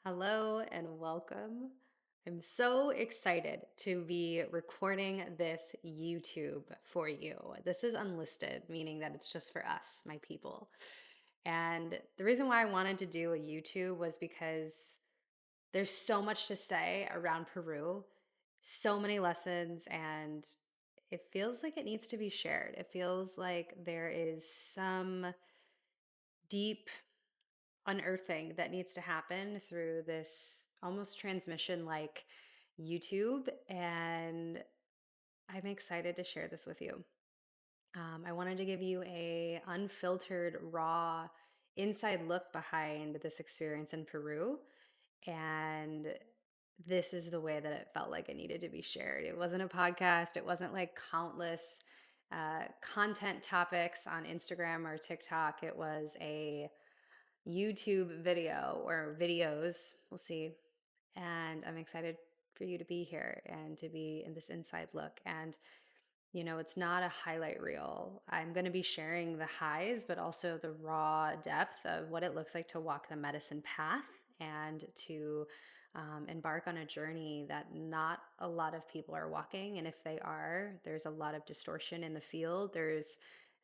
Hello and welcome. I'm so excited to be recording this YouTube for you. This is unlisted, meaning that it's just for us, my people. And the reason why I wanted to do a YouTube was because there's so much to say around Peru, so many lessons, and it feels like it needs to be shared. It feels like there is some deep unearthing that needs to happen through this almost transmission like YouTube. And I'm excited to share this with you. I wanted to give you a unfiltered, raw, inside look behind this experience in Peru. And this is the way that it felt like it needed to be shared. It wasn't a podcast. It wasn't like countless content topics on Instagram or TikTok. It was a YouTube video or videos. We'll see. And I'm excited for you to be here and to be in this inside look. And it's not a highlight reel. I'm going to be sharing the highs, but also the raw depth of what it looks like to walk the medicine path and to embark on a journey that not a lot of people are walking. And if they are, there's a lot of distortion in the field.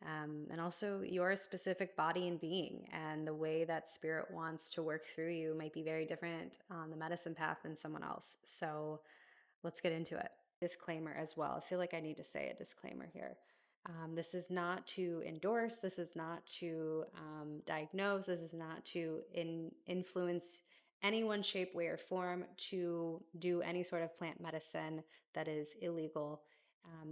And also your specific body and being, and the way that spirit wants to work through you might be very different on the medicine path than someone else. So let's get into it. Disclaimer as well. I feel like I need to say a disclaimer here. This is not to endorse. This is not to diagnose. This is not to influence any one shape, way, or form to do any sort of plant medicine that is illegal.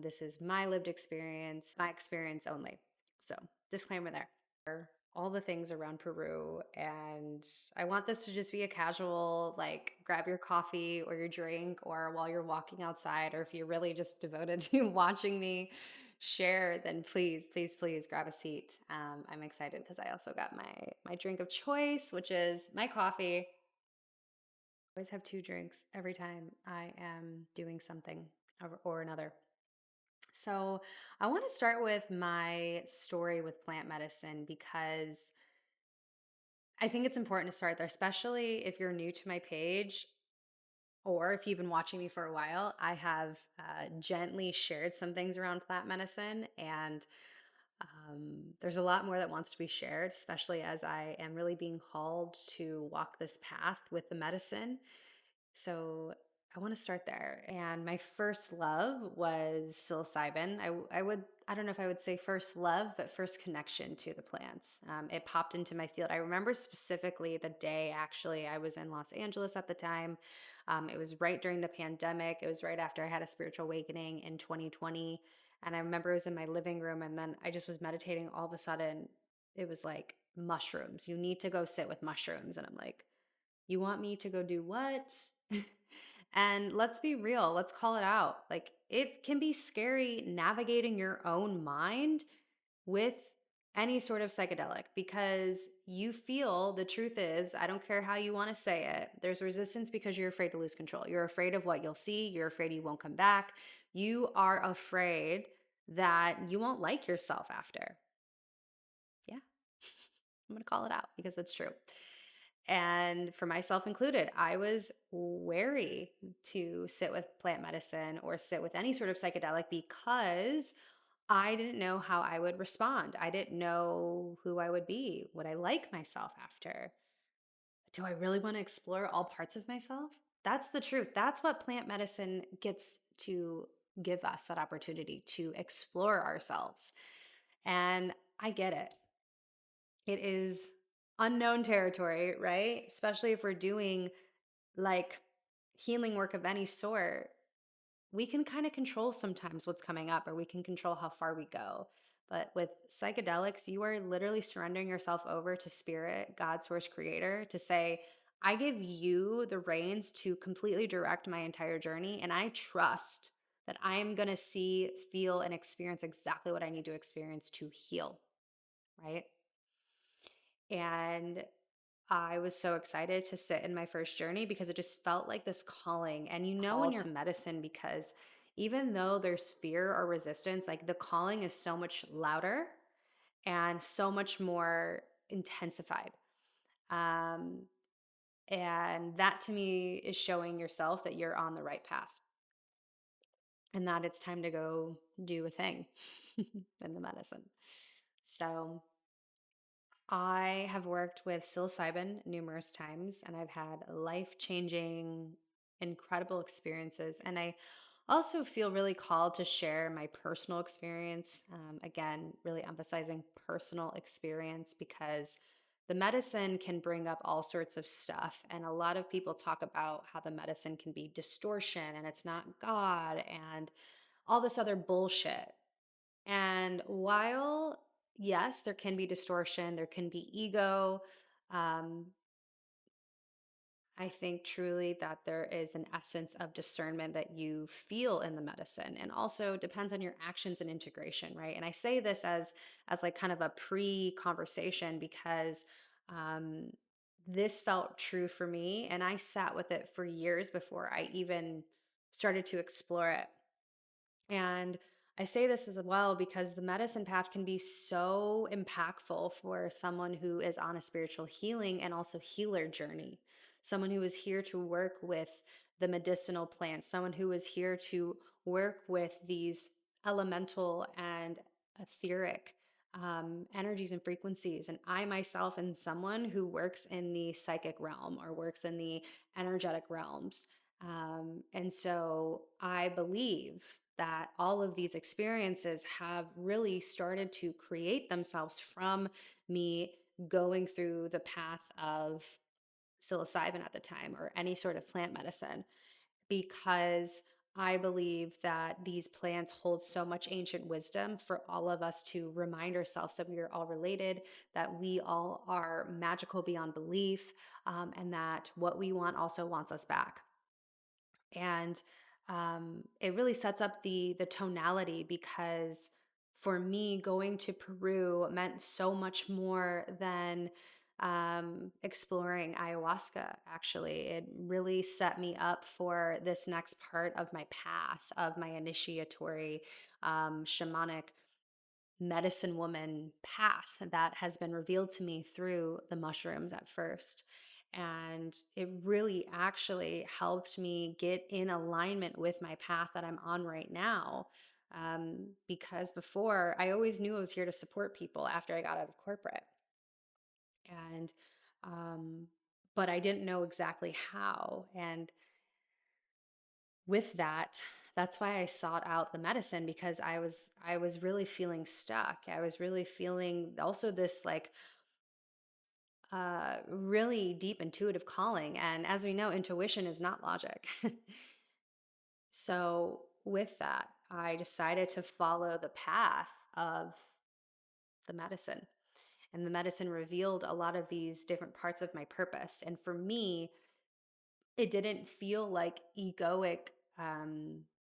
This is my lived experience, my experience only. So, disclaimer there. All the things around Peru. And I want this to just be a casual, like, grab your coffee or your drink, or while you're walking outside, or if you're really just devoted to watching me share, then please, please, please grab a seat. I'm excited because I also got my drink of choice, which is my coffee. I always have two drinks every time I am doing something or another. So, I want to start with my story with plant medicine because I think it's important to start there, especially if you're new to my page or if you've been watching me for a while. I have gently shared some things around plant medicine, and there's a lot more that wants to be shared, especially as I am really being called to walk this path with the medicine. So I want to start there. And my first love was psilocybin. I don't know if I would say first love, but first connection to the plants. It popped into my field. I remember specifically the day, actually, I was in Los Angeles at the time. It was right during the pandemic. It was right after I had a spiritual awakening in 2020. And I remember it was in my living room. And then I just was meditating. All of a sudden, it was like mushrooms. You need to go sit with mushrooms. And I'm like, you want me to go do what? And let's be real, let's call it out. Like, it can be scary navigating your own mind with any sort of psychedelic because you feel the truth is, I don't care how you want to say it, there's resistance because you're afraid to lose control. You're afraid of what you'll see. You're afraid you won't come back. You are afraid that you won't like yourself after. Yeah. I'm going to call it out because it's true. And for myself included, I was wary to sit with plant medicine or sit with any sort of psychedelic because I didn't know how I would respond. I didn't know who I would be. Would I like myself after? Do I really want to explore all parts of myself? That's the truth. That's what plant medicine gets to give us, that opportunity to explore ourselves. And I get it. It is unknown territory, right? Especially if we're doing like healing work of any sort. We can kind of control sometimes what's coming up, or we can control how far we go. But with psychedelics, you are literally surrendering yourself over to spirit, God, source, creator, to say, I give you the reins to completely direct my entire journey. And I trust that I am going to see, feel, and experience exactly what I need to experience to heal, right? And I was so excited to sit in my first journey because it just felt like this calling. And when you're to medicine, because even though there's fear or resistance, like the calling is so much louder and so much more intensified. Um, And that to me is showing yourself that you're on the right path and that it's time to go do a thing in the medicine. So I have worked with psilocybin numerous times and I've had life changing, incredible experiences. And I also feel really called to share my personal experience. Again, really emphasizing personal experience because the medicine can bring up all sorts of stuff. And a lot of people talk about how the medicine can be distortion and it's not God and all this other bullshit. And while, yes, there can be distortion, there can be ego, um, I think truly that there is an essence of discernment that you feel in the medicine and also depends on your actions and integration, right? And I say this as like kind of a pre-conversation because um this felt true for me and I sat with it for years before I even started to explore it. And I say this as well because the medicine path can be so impactful for someone who is on a spiritual healing and also healer journey. Someone who is here to work with the medicinal plants, someone who is here to work with these elemental and etheric energies and frequencies. And I myself am someone who works in the psychic realm or works in the energetic realms. And so I believe that all of these experiences have really started to create themselves from me going through the path of psilocybin at the time or any sort of plant medicine because I believe that these plants hold so much ancient wisdom for all of us to remind ourselves that we are all related, that we all are magical beyond belief, and that what we want also wants us back. And it really sets up the tonality because for me going to Peru meant so much more than exploring ayahuasca. Actually, it really set me up for this next part of my path of my initiatory shamanic medicine woman path that has been revealed to me through the mushrooms at first. And it really actually helped me get in alignment with my path that I'm on right now. Because before, I always knew I was here to support people after I got out of corporate. And, um, but I didn't know exactly how. And with that, that's why I sought out the medicine because I was really feeling stuck. I was really feeling also this like really deep intuitive calling. And as we know, intuition is not logic. So with that, I decided to follow the path of the medicine. And the medicine revealed a lot of these different parts of my purpose. And for me, it didn't feel like egoic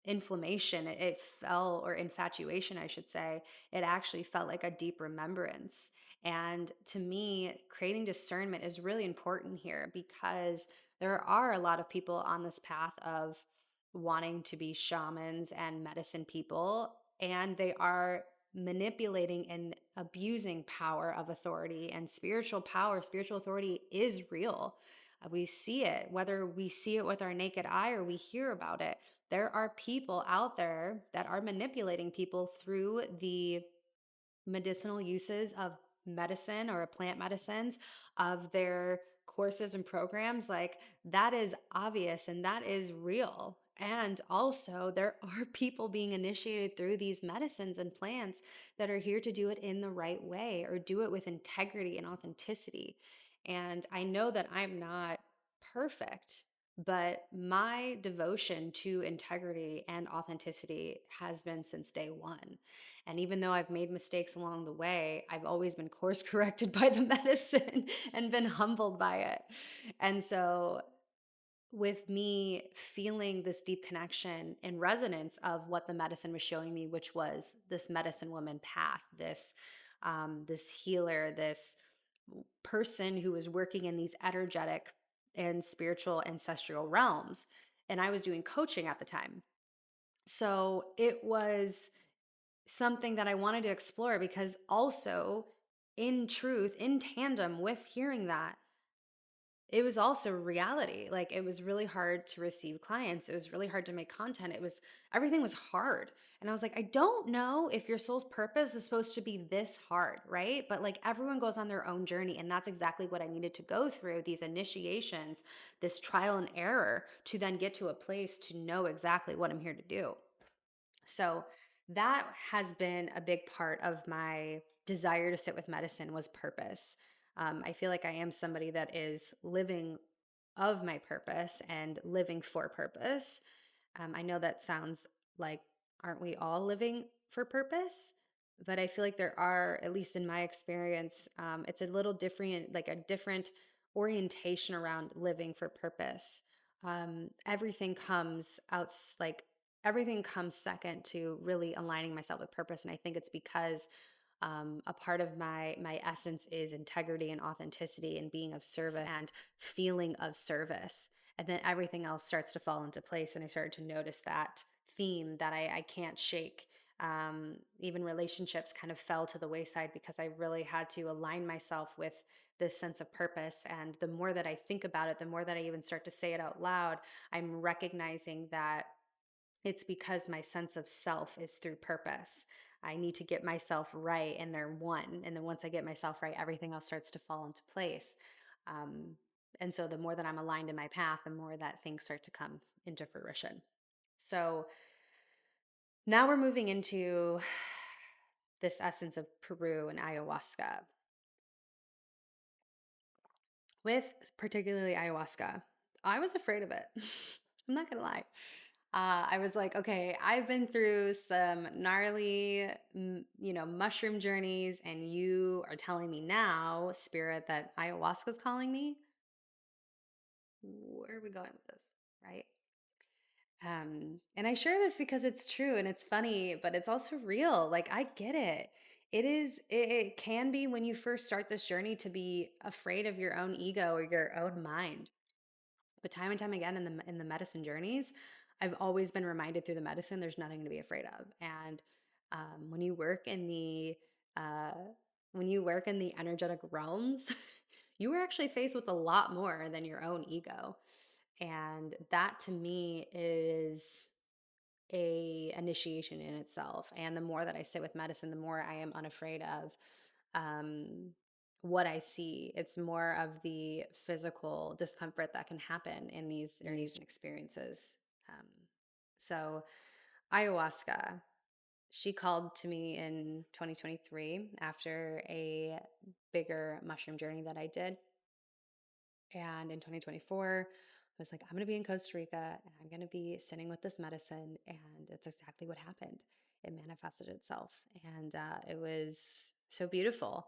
inflammation. It felt, or infatuation, I should say. It actually felt like a deep remembrance. And to me, creating discernment is really important here because there are a lot of people on this path of wanting to be shamans and medicine people, and they are manipulating and abusing power of authority and spiritual power. Spiritual authority is real. We see it, whether we see it with our naked eye or we hear about it. There are people out there that are manipulating people through the medicinal uses of medicine or plant medicines, of their courses and programs. Like that is obvious and that is real. And also, there are people being initiated through these medicines and plants that are here to do it in the right way or do it with integrity and authenticity. And I know that I'm not perfect, but my devotion to integrity and authenticity has been since day one. And even though I've made mistakes along the way, I've always been course corrected by the medicine and been humbled by it. And so, with me feeling this deep connection and resonance of what the medicine was showing me, which was this medicine woman path, this healer, this person who was working in these energetic and spiritual ancestral realms. And I was doing coaching at the time. So it was something that I wanted to explore because also, in truth, in tandem with hearing that, it was also reality. Like it was really hard to receive clients. It was really hard to make content. Everything was hard. And I was like, I don't know if your soul's purpose is supposed to be this hard, right? But like everyone goes on their own journey. And that's exactly what I needed to go through, these initiations, this trial and error to then get to a place to know exactly what I'm here to do. So that has been a big part of my desire to sit with medicine was purpose. I feel like I am somebody that is living of my purpose and living for purpose. I know that sounds like, aren't we all living for purpose? But I feel like there are, at least in my experience, it's a little different, like a different orientation around living for purpose. Everything comes out like everything comes second to really aligning myself with purpose, and I think it's because a part of my essence is integrity and authenticity and being of service and feeling of service, and then everything else starts to fall into place. And I started to notice that theme that I can't shake. Even relationships kind of fell to the wayside because I really had to align myself with this sense of purpose. And the more that I think about it, the more that I even start to say it out loud, I'm recognizing that it's because my sense of self is through purpose. I need to get myself right, and they're one. And then once I get myself right, everything else starts to fall into place. Um, and so the more that I'm aligned in my path, the more that things start to come into fruition. So now we're moving into this essence of Peru and ayahuasca. With particularly ayahuasca, I was afraid of it. I'm not gonna lie. I was like, okay, I've been through some gnarly, mushroom journeys, and you are telling me now, spirit, that ayahuasca is calling me. Where are we going with this? Right. And I share this because it's true and it's funny, but it's also real. Like I get it. It can be when you first start this journey to be afraid of your own ego or your own mind. But time and time again in the medicine journeys, I've always been reminded through the medicine there's nothing to be afraid of. And when you work in the uh, when you work in the energetic realms, you are actually faced with a lot more than your own ego. And that to me is a initiation in itself. And the more that I sit with medicine, the more I am unafraid of um, what I see. It's more of the physical discomfort that can happen in these experiences. Um, so ayahuasca, she called to me in 2023 after a bigger mushroom journey that I did. And in 2024, I was like, I'm going to be in Costa Rica and I'm going to be sitting with this medicine. And it's exactly what happened. It manifested itself. And it was so beautiful.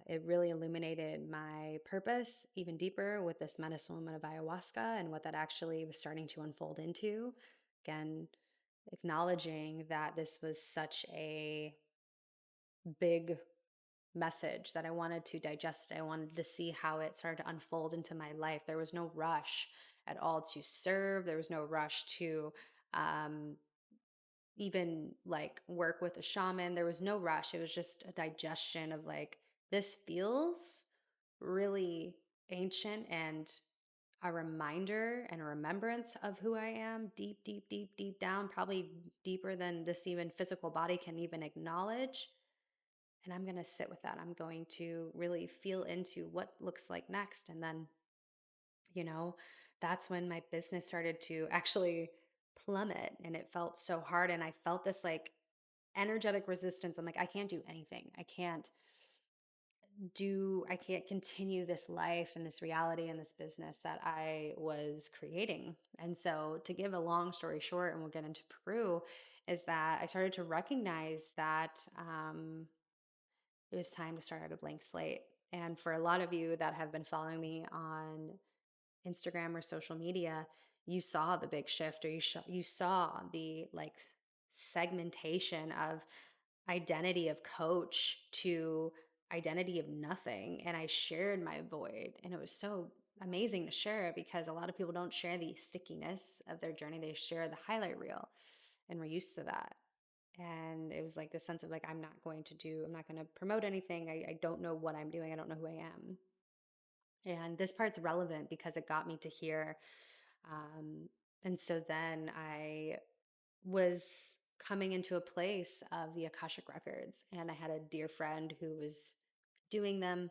It really illuminated my purpose even deeper with this medicine woman of ayahuasca and what that actually was starting to unfold into. Again, acknowledging that this was such a big message that I wanted to digest it. I wanted to see how it started to unfold into my life. There was no rush at all to serve. There was no rush to um, even like work with a shaman. There was no rush. It was just a digestion of like, this feels really ancient and a reminder and a remembrance of who I am deep, deep, deep, deep down, probably deeper than this even physical body can even acknowledge. And I'm going to sit with that. I'm going to really feel into what looks like next. And then, you know, that's when my business started to actually plummet and it felt so hard. And I felt this like energetic resistance. I'm like, I can't do anything. I can't continue this life and this reality and this business that I was creating. And so, to give a long story short, and we'll get into Peru, is that I started to recognize that it was time to start at a blank slate. And for a lot of you that have been following me on Instagram or social media, you saw the big shift, or you saw the like segmentation of identity of coach to identity of nothing. And I shared my void, and it was so amazing to share it because a lot of people don't share the stickiness of their journey. They share the highlight reel, and we're used to that. And it was like this sense of like, I'm not going to promote anything. I don't know what I'm doing. I don't know who I am. And this part's relevant because it got me to here. Um, and so then I was coming into a place of the Akashic Records, and I had a dear friend who was doing them.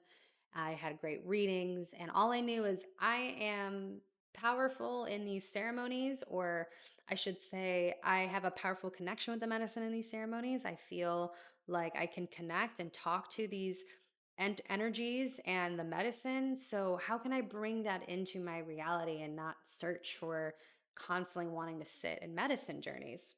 I had great readings, and all I knew is I am powerful in these ceremonies, or I should say, I have a powerful connection with the medicine in these ceremonies. I feel like I can connect and talk to these energies and the medicine. So, how can I bring that into my reality and not search for constantly wanting to sit in medicine journeys?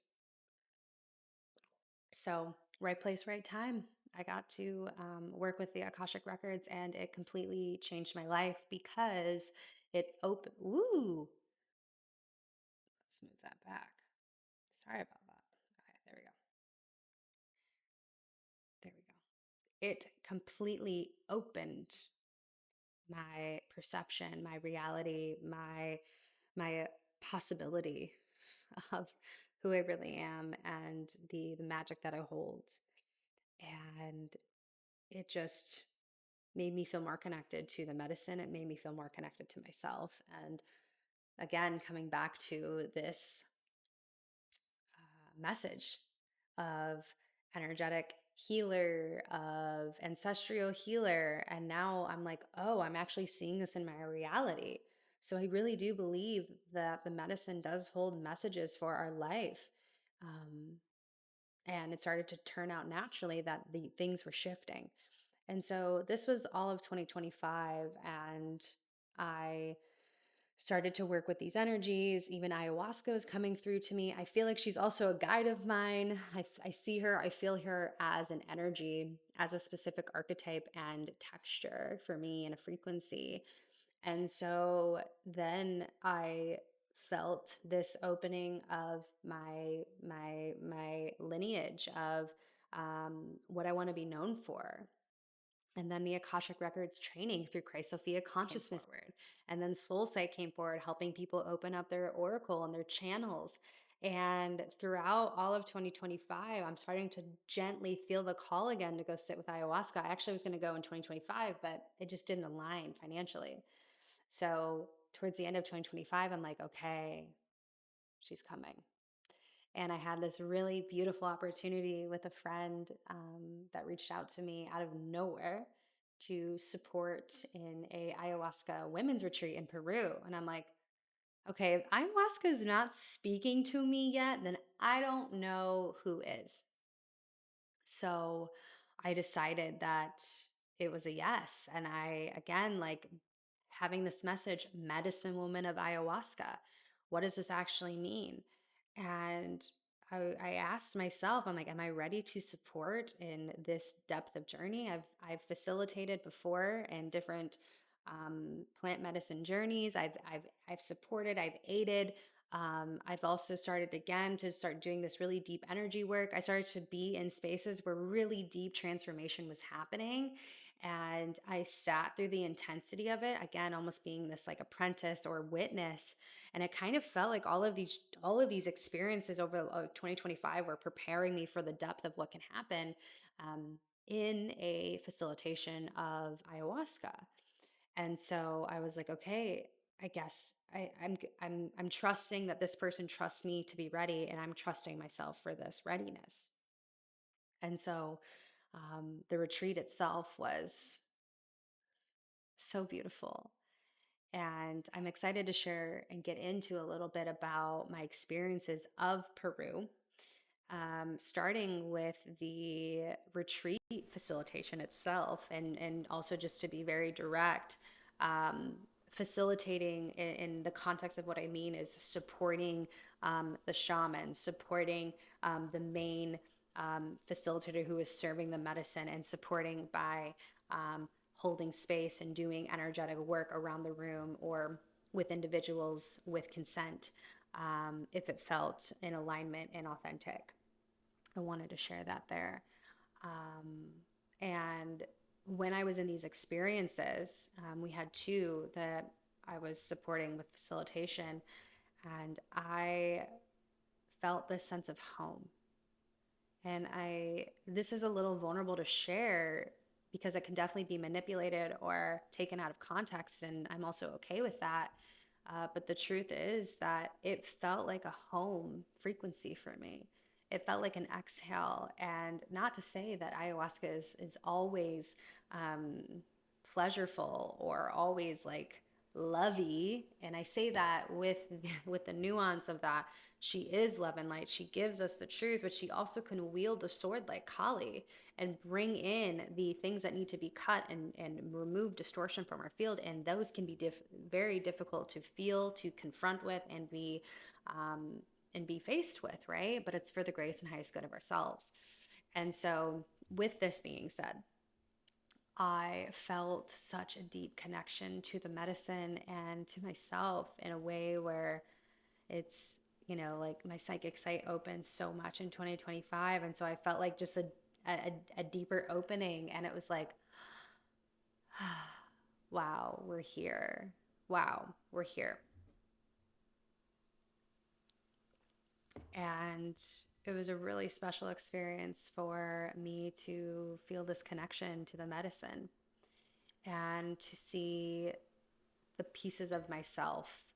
So, right place, right time. I got to work with the Akashic Records, and it completely changed my life because it opened. Ooh, let's move that back. Sorry about that. Okay, there we go. There we go. It completely opened my perception, my reality, my possibility of who I really am and the magic that I hold. And it just made me feel more connected to the medicine. It made me feel more connected to myself. And again, coming back to this message of energetic healer, of ancestral healer. And now I'm like, oh, I'm actually seeing this in my reality. So I really do believe that the medicine does hold messages for our life. Um, and it started to turn out naturally that the things were shifting. And so this was all of 2025. And I started to work with these energies. Even ayahuasca was coming through to me. I feel like she's also a guide of mine. I see her, I feel her as an energy, as a specific archetype and texture for me and a frequency. And so then I felt this opening of my lineage of what I want to be known for. And then the Akashic Records training through Christ Sophia Consciousness forward. And then Soul Sight came forward, helping people open up their oracle and their channels. And throughout all of 2025, I'm starting to gently feel the call again to go sit with ayahuasca. I actually was going to go in 2025, but it just didn't align financially. So towards the end of 2025, I'm like, okay, she's coming. And I had this really beautiful opportunity with a friend that reached out to me out of nowhere to support in a ayahuasca women's retreat in Peru. And I'm like, okay, if ayahuasca is not speaking to me yet, then I don't know who is. So I decided that it was a yes. And I, again, like having this message, medicine woman of ayahuasca, what does this actually mean? And I asked myself, I'm like, am I ready to support in this depth of journey? I've facilitated before in different plant medicine journeys. I've supported, I've aided, I've also started again to start doing this really deep energy work. I started to be in spaces where really deep transformation was happening. And I sat through the intensity of it, again, almost being this like apprentice or witness. And it kind of felt like all of these experiences over 2025 were preparing me for the depth of what can happen in a facilitation of ayahuasca. And so I was like, okay, I guess I'm trusting that this person trusts me to be ready, and I'm trusting myself for this readiness. And so the retreat itself was so beautiful. And I'm excited to share and get into a little bit about my experiences of Peru, starting with the retreat facilitation itself, and also just to be very direct, um, facilitating in the context of what I mean is supporting the shaman, supporting the main facilitator who is serving the medicine, and supporting by holding space and doing energetic work around the room or with individuals with consent, if it felt in alignment and authentic. I wanted to share that there. Um, and when I was in these experiences, we had two that I was supporting with facilitation, and I felt this sense of home. And this is a little vulnerable to share, because it can definitely be manipulated or taken out of context. And I'm also okay with that. But the truth is that it felt like a home frequency for me. It felt like an exhale. And not to say that ayahuasca is always pleasureful or always like lovey. And I say that with with the nuance of that she is love and light. She gives us the truth, but she also can wield the sword like Kali and bring in the things that need to be cut and remove distortion from our field. And those can be very difficult to feel, to confront with, and be faced with, right? But it's for the greatest and highest good of ourselves. And so, with this being said, I felt such a deep connection to the medicine and to myself in a way where it's, like my psychic site opened so much in 2025. And so I felt like just a deeper opening. And it was like, wow, we're here. Wow, we're here. And it was a really special experience for me to feel this connection to the medicine and to see the pieces of myself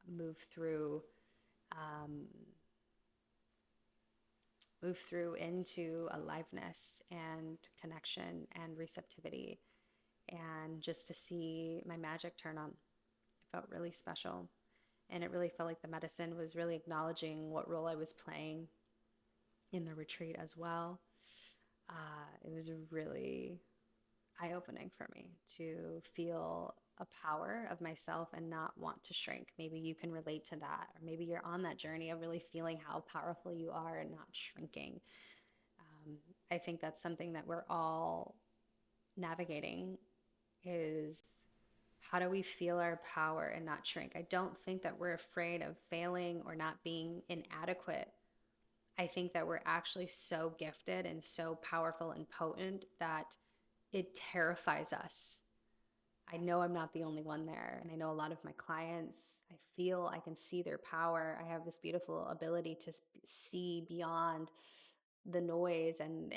move through um, move through into aliveness and connection and receptivity, and just to see my magic turn on. It felt really special. And it really felt like the medicine was really acknowledging what role I was playing in the retreat as well. It was really eye opening for me to feel a power of myself and not want to shrink. Maybe you can relate to that, or maybe you're on that journey of really feeling how powerful you are and not shrinking. I think that's something that we're all navigating, is how do we feel our power and not shrink? I don't think that we're afraid of failing or not being inadequate. I think that we're actually so gifted and so powerful and potent that it terrifies us. I know I'm not the only one there. And I know a lot of my clients, I feel I can see their power. I have this beautiful ability to see beyond the noise and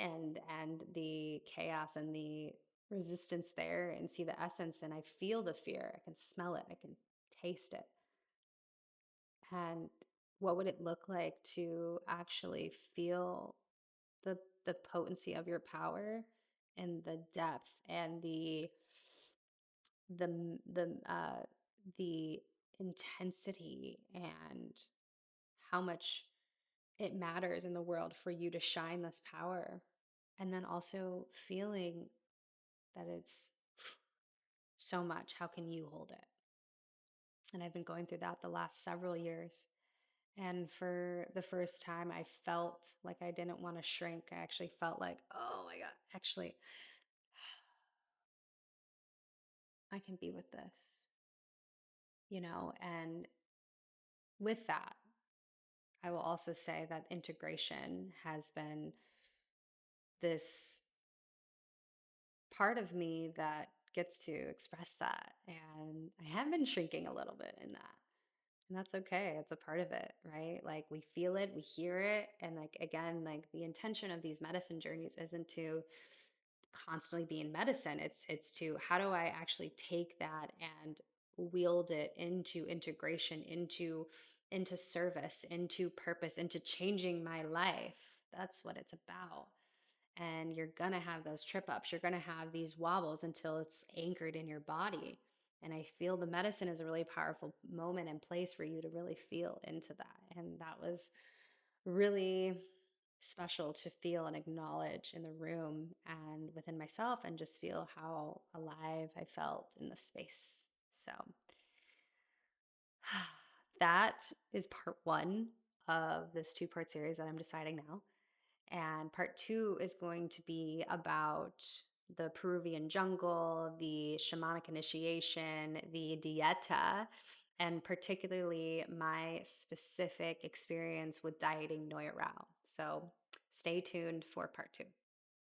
the chaos and the resistance there and see the essence. And I feel the fear. I can smell it. I can taste it. And what would it look like to actually feel the potency of your power and the depth and the the intensity and how much it matters in the world for you to shine this power, and then also feeling that it's so much, how can you hold it? And I've been going through that the last several years. And for the first time, I felt like I didn't want to shrink. I actually felt like, oh my God, actually, I can be with this, and with that, I will also say that integration has been this part of me that gets to express that. And I have been shrinking a little bit in that. And that's okay. It's a part of it, right? Like we feel it, we hear it. And like, again, like the intention of these medicine journeys isn't to constantly be in medicine. It's to how do I actually take that and wield it into integration, into service, into purpose, into changing my life. That's what it's about. And you're going to have those trip ups. You're going to have these wobbles until it's anchored in your body. And I feel the medicine is a really powerful moment and place for you to really feel into that. And that was really special to feel and acknowledge in the room and within myself, and just feel how alive I felt in the space. So that is part one of this two-part series that I'm deciding now. And part two is going to be about the Peruvian jungle, the shamanic initiation, the dieta, and particularly my specific experience with dieting Noya Rao. So stay tuned for part two.